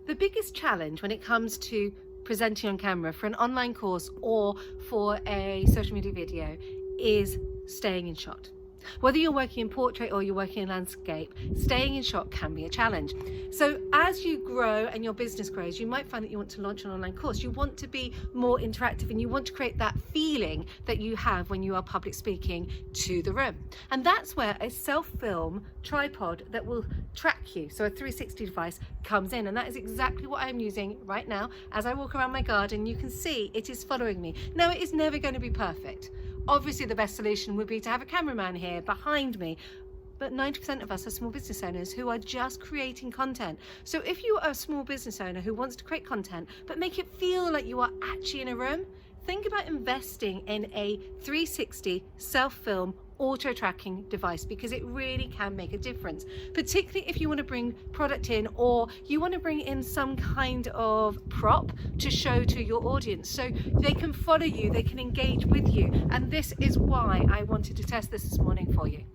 The biggest challenge when it comes to presenting on camera for an online course or for a social media video is staying in shot. Whether you're working in portrait or you're working in landscape, staying in shot can be a challenge. So as you grow and your business grows, you might find that you want to launch an online course. You want to be more interactive and you want to create that feeling that you have when you are public speaking to the room. And that's where a self-film tripod that will track you, so a 360 device, comes in. And that is exactly what I'm using right now. As I walk around my garden, you can see it is following me. Now, it is never going to be perfect. Obviously, the best solution would be to have a cameraman here behind me, but 90% of us are small business owners who are just creating content. So if you are a small business owner who wants to create content, but make it feel like you are actually in a room, think about investing in a 360 self-film auto tracking device, because it really can make a difference, particularly if you want to bring product in or you want to bring in some kind of prop to show to your audience so they can follow you, they can engage with you. And this is why I wanted to test this morning for you.